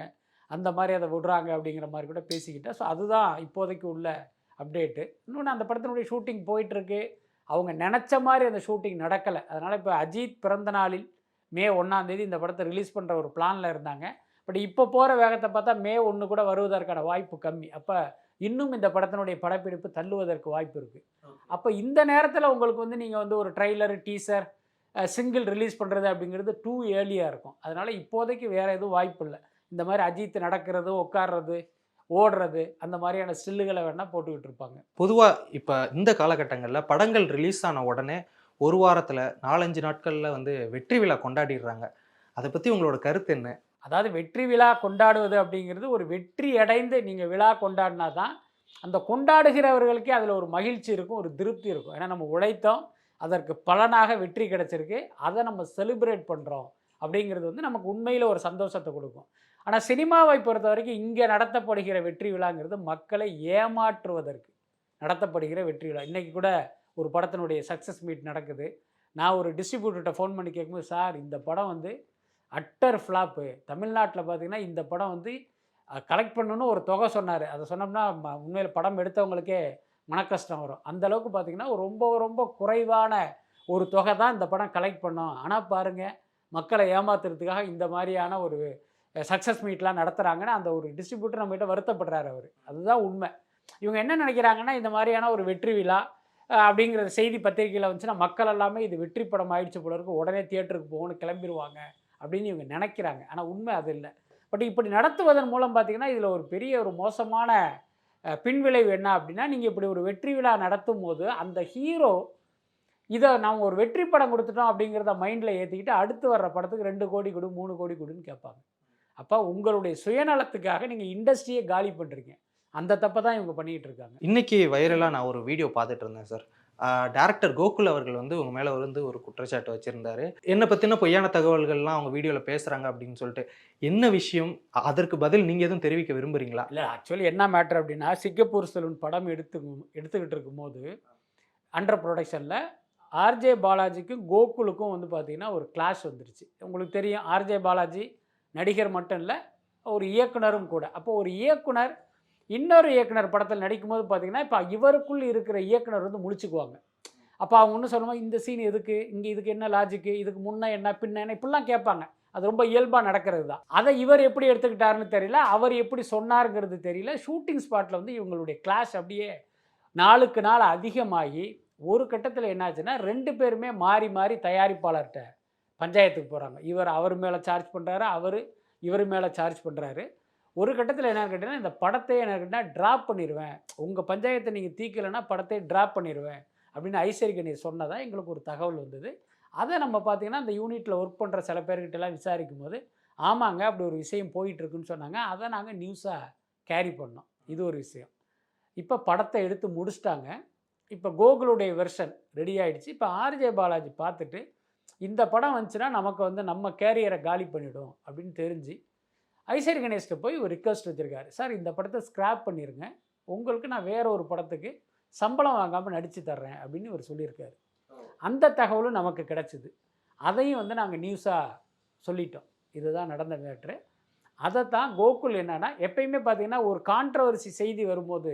அந்த மாதிரி அதை விடுறாங்க அப்படிங்கிற மாதிரி கூட பேசிக்கிட்டேன். ஸோ அதுதான் இப்போதைக்கு உள்ள அப்டேட்டு. இன்னொன்று, அந்த படத்தினுடைய ஷூட்டிங் போயிட்டுருக்கு. அவங்க நினச்ச மாதிரி அந்த ஷூட்டிங் நடக்கலை. அதனால் இப்போ அஜித் பிறந்த நாளில் மே 1 இந்த படத்தை ரிலீஸ் பண்ணுற ஒரு பிளானில் இருந்தாங்க. பட் இப்போ போகிற வேகத்தை பார்த்தா மே 1 கூட வருவதற்கான வாய்ப்பு கம்மி. அப்போ இன்னும் இந்த படத்தினுடைய படப்பிடிப்பு தள்ளுவதற்கு வாய்ப்பு இருக்குது. அப்போ இந்த நேரத்தில் உங்களுக்கு வந்து நீங்கள் வந்து ஒரு ட்ரைலர், டீசர், சிங்கிள் ரிலீஸ் பண்ணுறது அப்படிங்கிறது டூ ஏர்லியாக இருக்கும். அதனால் இப்போதைக்கு வேறு எதுவும் வாய்ப்பு இல்லை. இந்த மாதிரி அஜித் நடக்கிறது, உட்கார்றது, ஓடுறது, அந்த மாதிரியான ஸ்டில்லுகளை வேணால் போட்டுக்கிட்டு இருப்பாங்க. பொதுவாக இப்போ இந்த காலகட்டங்களில் படங்கள் ரிலீஸ் ஆன உடனே ஒரு வாரத்தில் 4-5 நாட்களில் வந்து வெற்றி விழா கொண்டாடிடுறாங்க. அதை பற்றி உங்களோட கருத்து என்ன? அதாவது வெற்றி விழா கொண்டாடுவது அப்படிங்கிறது ஒரு வெற்றி அடைந்து நீங்கள் விழா கொண்டாடினா தான் அந்த கொண்டாடுகிறவர்களுக்கே அதில் ஒரு மகிழ்ச்சி இருக்கும், ஒரு திருப்தி இருக்கும். ஏன்னா நம்ம உழைத்தோம், அதற்கு பலனாக வெற்றி கிடைச்சிருக்கு, அதை நம்ம செலிப்ரேட் பண்ணுறோம் அப்படிங்கிறது வந்து நமக்கு உண்மையில் ஒரு சந்தோஷத்தை கொடுக்கும். ஆனால் சினிமாவை பொறுத்த வரைக்கும் இங்கே நடத்தப்படுகிற வெற்றி விழாங்கிறது மக்களை ஏமாற்றுவதற்கு நடத்தப்படுகிற வெற்றி விழா. இன்றைக்கி கூட ஒரு படத்தினுடைய சக்ஸஸ் மீட் நடக்குது. நான் ஒரு டிஸ்ட்ரிபியூட்டர்கிட்ட ஃபோன் பண்ணி கேட்கும்போது, சார் இந்த படம் வந்து அட்டர் ஃப்ளாப்பு, தமிழ்நாட்டில் பார்த்திங்கன்னா இந்த படம் வந்து கலெக்ட் பண்ணணுன்னு ஒரு தொகை சொன்னார். அதை சொன்னோம்னா உண்மையில் படம் எடுத்தவங்களுக்கே மனக்கஷ்டம் வரும். அந்தளவுக்கு பார்த்திங்கன்னா ரொம்ப ரொம்ப குறைவான ஒரு தொகை தான் இந்த படம் கலெக்ட் பண்ணோம். ஆனால் பாருங்கள், மக்களை ஏமாத்துறதுக்காக இந்த மாதிரியான ஒரு சக்ஸஸ் மீட்லாம் நடத்துகிறாங்கன்னு அந்த ஒரு டிஸ்ட்ரிபியூட்டர் நம்மகிட்ட வருத்தப்படுறாரு அவர். அதுதான் உண்மை. இவங்க என்ன நினைக்கிறாங்கன்னா, இந்த மாதிரியான ஒரு வெற்றி விழா அப்படிங்கிற செய்தி பத்திரிகையில் வந்துச்சுன்னா மக்கள் எல்லாமே இது வெற்றி படம் ஆயிடுச்சு போல இருக்கு, உடனே தியேட்டருக்கு போகணும்னு கிளம்பிடுவாங்க அப்படின்னு இவங்க நினைக்கிறாங்க. ஆனால் உண்மை அது இல்லை. பட் இப்படி நடத்துவதன் மூலம் பார்த்திங்கன்னா இதில் ஒரு பெரிய ஒரு மோசமான பின்விளைவு என்ன அப்படின்னா, நீங்கள் இப்படி ஒரு வெற்றி விழா நடத்தும் போது அந்த ஹீரோ இதை நாம் ஒரு வெற்றி படம் கொடுத்துட்டோம் அப்படிங்கிறத மைண்டில் ஏற்றிக்கிட்டு அடுத்து வர்ற படத்துக்கு 2 கோடி கொடு, 3 கோடி கொடுன்னு கேட்பாங்க. அப்போ உங்களுடைய சுயநலத்துக்காக நீங்கள் இண்டஸ்ட்ரியை காலி பண்ணுறீங்க. அந்த தப்பை தான் இவங்க பண்ணிகிட்டு இருக்காங்க. இன்றைக்கி வைரலாக நான் ஒரு வீடியோ பார்த்துட்டு இருந்தேன் சார். டேரக்டர் கோகுல் அவர்கள் வந்து உங்கள் மேலே வந்து ஒரு குற்றச்சாட்டு வச்சுருந்தாரு. என்னை பற்றின பொய்யான தகவல்கள்லாம் அவங்க வீடியோவில் பேசுகிறாங்க அப்படின்னு சொல்லிட்டு. என்ன விஷயம்? அதற்கு பதில் நீங்கள் எதுவும் தெரிவிக்க விரும்புகிறீங்களா? இல்லை, ஆக்சுவலி என்ன மேட்ரு அப்படின்னா, சிங்கப்பூர் சலூன் படம் எடுத்துக்கிட்டு இருக்கும்போது அண்டர் ப்ரொடக்ஷனில் ஆர்ஜே பாலாஜிக்கும் கோகுலுக்கும் வந்து பார்த்திங்கன்னா ஒரு கிளாஷ் வந்துருச்சு. உங்களுக்கு தெரியும், ஆர்ஜே பாலாஜி நடிகர் மட்டும் இல்லை, ஒரு இயக்குனரும் கூட. அப்போது ஒரு இயக்குனர் இன்னொரு இயக்குனர் படத்தில் நடிக்கும்போது பார்த்திங்கன்னா இப்போ இவருக்குள் இருக்கிற இயக்குனர் வந்து முடிச்சுக்குவாங்க. அப்போ அவங்க ஒன்று சொல்லுவாங்க, இந்த சீன் எதுக்கு, இங்கே இதுக்கு என்ன லாஜிக்கு, இதுக்கு முன்னே என்ன பின்ன என்ன, இப்படிலாம் கேட்பாங்க. அது ரொம்ப இயல்பாக நடக்கிறது தான். அதை இவர் எப்படி எடுத்துக்கிட்டாருன்னு தெரியல, அவர் எப்படி சொன்னாருங்கிறது தெரியல. ஷூட்டிங் ஸ்பாட்டில் வந்து இவங்களுடைய கிளாஷ் அப்படியே நாளுக்கு நாள் அதிகமாகி ஒரு கட்டத்தில் என்னாச்சுன்னா 2 பேருமே மாறி மாறி தயாரிப்பாளர்கிட்ட பஞ்சாயத்துக்கு போகிறாங்க. இவர் அவர் மேலே சார்ஜ் பண்ணுறாரு, அவர் இவர் மேலே சார்ஜ் பண்ணுறாரு. ஒரு கட்டத்தில் என்னன்னு கேட்டிங்கன்னா, இந்த படத்தை என்ன கேட்டால் ட்ராப் பண்ணிடுவேன், உங்கள் பஞ்சாயத்தை நீங்கள் தீக்கலைன்னா படத்தை ட்ராப் பண்ணிடுவேன் அப்படின்னு ஐஸ்வரி கணேஷ் சொன்னதாக எங்களுக்கு ஒரு தகவல் வந்தது. அதை நம்ம பார்த்திங்கன்னா அந்த யூனிட்டில் ஒர்க் பண்ணுற சில பேர்கிட்டலாம் விசாரிக்கும் போது ஆமாங்க அப்படி ஒரு விஷயம் போயிட்டுருக்குன்னு சொன்னாங்க. அதை நாங்கள் நியூஸாக கேரி பண்ணோம். இது ஒரு விஷயம். இப்போ படத்தை எடுத்து முடிச்சிட்டாங்க. இப்போ கோகுலுடைய வெர்ஷன் ரெடி ஆகிடுச்சு. இப்போ ஆர்ஜே பாலாஜி பார்த்துட்டு இந்த படம் வந்துச்சுன்னா நமக்கு வந்து நம்ம கேரியரை காலி பண்ணிவிடும் அப்படின்னு தெரிஞ்சு ஐஸ்வரி கணேஷ்கிட்ட போய் ஒரு ரிக்வஸ்ட் வச்சுருக்காரு. சார் இந்த படத்தை ஸ்க்ராப் பண்ணிடுங்க, உங்களுக்கு நான் வேற ஒரு படத்துக்கு சம்பளம் வாங்காமல் நடித்து தர்றேன் அப்படின்னு இவர் சொல்லியிருக்காரு. அந்த தகவலும் நமக்கு கிடச்சிது. அதையும் வந்து நாங்கள் நியூஸாக சொல்லிட்டோம், இதுதான் நடந்த மேட்ரு. அதை தான் கோகுல் என்னன்னா, எப்பயுமே பார்த்தீங்கன்னா ஒரு கான்ட்ரவர்சி செய்தி வரும்போது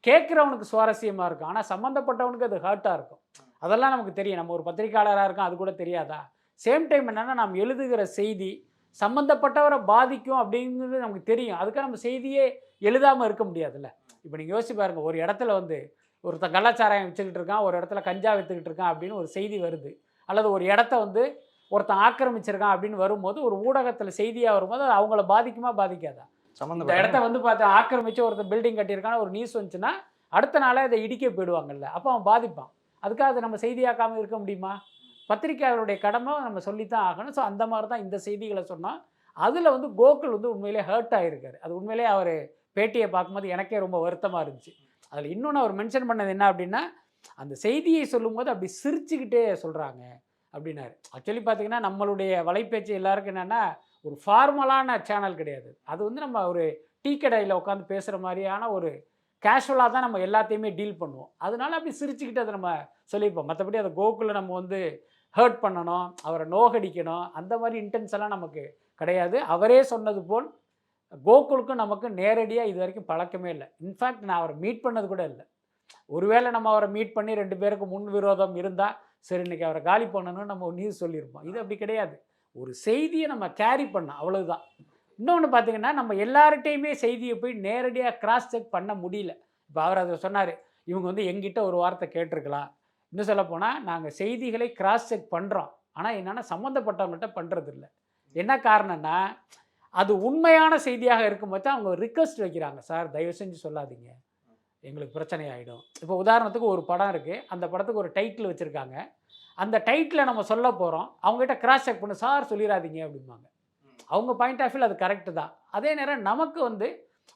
கேட்குறவனுக்கு சுவாரஸ்யமாக இருக்கும், ஆனால் சம்மந்தப்பட்டவனுக்கு அது ஹர்ட்டாக இருக்கும். அதெல்லாம் நமக்கு தெரியும். நம்ம ஒரு பத்திரிக்கையாளராக இருக்கோம், அது கூட தெரியாதா? சேம் டைம் என்னென்னா, நாம் எழுதுகிற செய்தி சம்மந்தப்பட்டவரை பாதிக்கும் அப்படிங்கிறது நமக்கு தெரியும். அதுக்காக நம்ம செய்தியே எழுதாமல் இருக்க முடியாதுல்ல. இப்போ நீங்கள் யோசிச்சு பாருங்கள், ஒரு இடத்துல வந்து ஒருத்தன் கள்ளச்சாராயம் வச்சுக்கிட்டு இருக்கான், ஒரு இடத்துல கஞ்சா விற்றுக்கிட்டு இருக்கான் அப்படின்னு ஒரு செய்தி வருது, அல்லது ஒரு இடத்த வந்து ஒருத்தன் ஆக்கிரமிச்சிருக்கான் அப்படின்னு வரும்போது ஒரு ஊடகத்தில் செய்தியாக வரும்போது அது அவங்கள பாதிக்குமா பாதிக்காதா? இந்த இடத்த வந்து பார்த்து ஆக்கிரமிச்சு ஒருத்தர் பில்டிங் கட்டியிருக்கான ஒரு நியூஸ் வந்துச்சுன்னா அடுத்த நாளே அதை இடிக்க போயிடுவாங்கல்ல, அப்போ அவன் பாதிப்பான். அதுக்காக அதை நம்ம செய்தியாக்காமல் இருக்க முடியுமா? பத்திரிக்கையாளருடைய கடமை நம்ம சொல்லித்தான் ஆகணும். ஸோ அந்த மாதிரி தான் இந்த செய்திகளை சொன்னால் அதில் வந்து கோகுல் வந்து உண்மையிலே ஹர்ட் ஆகிருக்காரு. அது உண்மையிலே அவர் பேட்டியை பார்க்கும்போது எனக்கே ரொம்ப வருத்தமாக இருந்துச்சு. அதில் இன்னொன்று அவர் மென்ஷன் பண்ணது என்ன அப்படின்னா, அந்த செய்தியை சொல்லும்போது அப்படி சிரிச்சுக்கிட்டே சொல்கிறாங்க அப்படின்னாரு. ஆக்சுவலி பார்த்தீங்கன்னா நம்மளுடைய வலைப்பேச்சு எல்லாருக்கும் என்னென்னா ஒரு ஃபார்மலான சேனல் கிடையாது. அது வந்து நம்ம ஒரு டீ கடையில் உட்காந்து பேசுகிற மாதிரியான ஒரு கேஷுவலாக தான் நம்ம எல்லாத்தையுமே டீல் பண்ணுவோம். அதனால அப்படி சிரிச்சுக்கிட்டு அதை நம்ம சொல்லியிருப்போம். மற்றபடி அதை கோகுலில் நம்ம வந்து ஹர்ட் பண்ணணும், அவரை நோகடிக்கணும், அந்த மாதிரி இன்டென்ஸ் எல்லாம் நமக்கு கிடையாது. அவரே சொன்னது போல் கோகுலுக்கும் நமக்கு நேரடியாக இது வரைக்கும் பழக்கமே இல்லை. இன்ஃபேக்ட் நான் அவரை மீட் பண்ணது கூட இல்லை. ஒருவேளை நம்ம அவரை மீட் பண்ணி 2 பேருக்கு முன் விரோதம் இருந்தால் சரி இன்றைக்கி அவரை காலி பண்ணணும்னு நம்ம ஒரு நியூஸ் சொல்லியிருப்போம். இது அப்படி கிடையாது. ஒரு செய்தியை நம்ம கேரி பண்ணோம், அவ்வளவுதான். இன்னொன்று பார்த்தீங்கன்னா, நம்ம எல்லார்கிட்டையுமே செய்தியை போய் நேரடியாக கிராஸ் செக் பண்ண முடியல. இப்போ அவர் அதை சொன்னார், இவங்க வந்து எங்கிட்ட ஒரு வார்த்தை கேட்டிருக்கலாம். இன்னும் சொல்லப்போனால் நாங்கள் செய்திகளை கிராஸ் செக் பண்ணுறோம், ஆனால் என்னென்னா சம்மந்தப்பட்டவங்கள்ட்ட பண்ணுறதில்ல. என்ன காரணம்னா, அது உண்மையான செய்தியாக இருக்கும்போது தான் அவங்க ரிக்வெஸ்ட் வைக்கிறாங்க, சார் தயவு செஞ்சு சொல்லாதீங்க, எங்களுக்கு பிரச்சனை ஆகிடும். இப்போ உதாரணத்துக்கு ஒரு படம் இருக்குது, அந்த படத்துக்கு ஒரு டைட்டில் வச்சுருக்காங்க. அந்த டைட்டில் நம்ம சொல்ல போகிறோம், அவங்ககிட்ட கிராஸ் செக் பண்ணு சார் சொல்லிடாதீங்க அப்படிம்பாங்க. அவங்க பாயிண்ட் ஆஃப் வியூவில் அது கரெக்டு தான். அதே நேரம் நமக்கு வந்து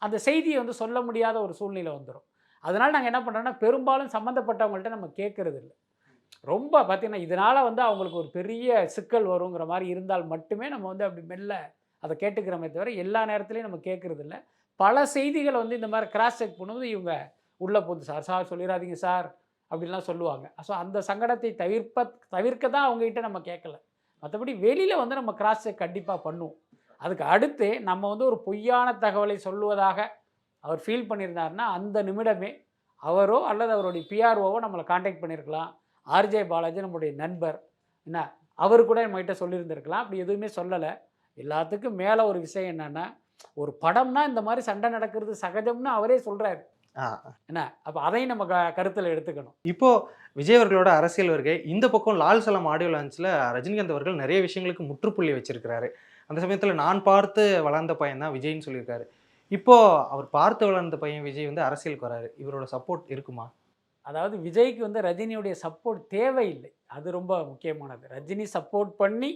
அந்த செய்தியை வந்து சொல்ல முடியாத ஒரு சூழ்நிலை வந்துடும். அதனால் நாங்கள் என்ன பண்ணுறோன்னா, பெரும்பாலும் சம்மந்தப்பட்டவங்கள்ட்ட நம்ம கேட்குறது இல்லை. ரொம்ப பார்த்திங்கன்னா இதனால் வந்து அவங்களுக்கு ஒரு பெரிய சிக்கல் வருங்கிற மாதிரி இருந்தால் மட்டுமே நம்ம வந்து அப்படி மெல்ல அதை கேட்டுக்கிறோமே தவிர எல்லா நேரத்துலையும் நம்ம கேட்குறது இல்லை. பல செய்திகளை வந்து இந்த மாதிரி கிராஸ் செக் பண்ணும்போது இவங்க உள்ளே போகுது, சார் சொல்லிடாதீங்க சார் அப்படின்லாம் சொல்லுவாங்க. ஸோ அந்த சங்கடத்தை தவிர்க்க தான் அவங்ககிட்ட நம்ம கேட்கல. மற்றபடி வெளியில் வந்து நம்ம கிராஸ் செக் கண்டிப்பாக பண்ணுவோம். அதுக்கு அடுத்து நம்ம வந்து ஒரு பொய்யான தகவலை சொல்லுவதாக அவர் ஃபீல் பண்ணியிருந்தாருன்னா அந்த நிமிடமே அவரோ அல்லது அவருடைய பிஆர்ஓவோ நம்மளை காண்டாக்ட் பண்ணியிருக்கலாம். ஆர்ஜே பாலாஜி நம்முடைய நண்பர், என்ன அவர் கூட நம்மகிட்ட சொல்லியிருந்திருக்கலாம். அப்படி எதுவுமே சொல்லலை. எல்லாத்துக்கும் மேலே ஒரு விஷயம் என்னென்னா, ஒரு படம்னா இந்த மாதிரி சண்டை நடக்கிறது சகஜம்னு அவரே சொல்கிறாரு. என்ன அப்போ அதையும் நம்ம கருத்தில் எடுத்துக்கணும். இப்போது விஜய் அவர்களோட அரசியல் வருகை இந்த பக்கம் லால் சலம் ஆடியோ லான்ச்சில் ரஜினிகாந்த் அவர்கள் நிறைய விஷயங்களுக்கு முற்றுப்புள்ளி வச்சிருக்கிறாரு. அந்த சமயத்தில் நான் பார்த்து வளர்ந்த பையன் தான் விஜய்ன்னு சொல்லியிருக்காரு. இப்போது அவர் பார்த்து வளர்ந்த பையன் விஜய் வந்து அரசியலுக்கு வராரு, இவரோட சப்போர்ட் இருக்குமா? அதாவது விஜய்க்கு வந்து ரஜினியுடைய சப்போர்ட் தேவையில்லை, அது ரொம்ப முக்கியமானது. ரஜினி சப்போர்ட் பண்ணி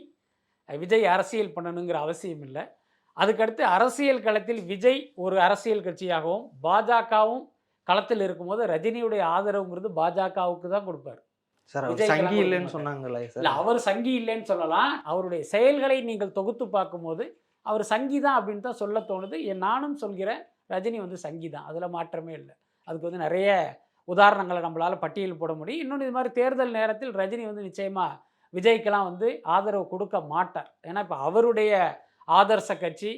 விஜய் அரசியல் பண்ணணுங்கிற அவசியம் இல்லை. அதுக்கடுத்து அரசியல் களத்தில் விஜய் ஒரு அரசியல் கட்சியாகவும் பாஜகவும் களத்தில் இருக்கும்போது ரஜினியுடைய ஆதரவுங்கிறது பாஜகவுக்கு தான் கொடுப்பார். சார் சங்கி இல்லைன்னு சொன்னாங்களே சார். இல்லை, அவர் சங்கி இல்லைன்னு சொல்லலாம். அவருடைய செயல்களை நீங்கள் தொகுத்து பார்க்கும்போது அவர் சங்கி தான் அப்படின்னு தான் சொல்ல தோணுது. நானும் சொல்கிறேன், ரஜினி வந்து சங்கி தான், அதில் மாற்றமே இல்லை. அதுக்கு வந்து நிறைய உதாரணங்களை நம்மளால் பட்டியல் போட முடியும். இன்னொன்று, இது மாதிரி தேர்தல் நேரத்தில் ரஜினி வந்து நிச்சயமாக விஜய்க்கெல்லாம் வந்து ஆதரவு கொடுக்க மாட்டார். ஏன்னா இப்போ அவருடைய ஆதர்ச கட்சி,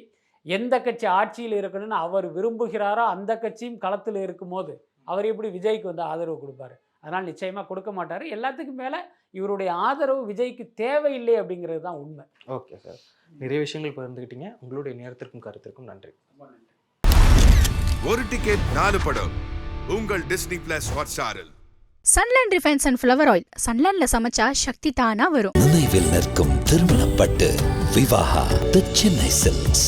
எந்த கட்சி ஆட்சியில் இருக்கணும்னு அவர் விரும்புகிறாரோ அந்த கட்சியும் களத்தில் இருக்கும்போது அவர் எப்படி விஜய்க்கு வந்து ஆதரவு கொடுப்பாரு? அதனால் நிச்சயமாக கொடுக்க மாட்டார். எல்லாத்துக்கும் மேலே இவருடைய ஆதரவு விஜய்க்கு தேவையில்லை அப்படிங்கிறது தான் உண்மை. ஓகே சார், நிறைய விஷயங்கள் பகிர்ந்துக்கிட்டீங்க. உங்களுடைய நேரத்திற்கும் கருத்திற்கும் நன்றி. ஒரு டிக்கெட் 4 படம் உங்கள் டிஸ்னி பிளஸ் ஹாட்ஸ்டாரில். Sunland refined and flower oil. சன்லேண்ட்ல சமைச்சா சக்தி தானா வரும். நினைவில் நிற்கும் திருமணப்பட்டு விவாகா தி சென்னை சில்க்ஸ்.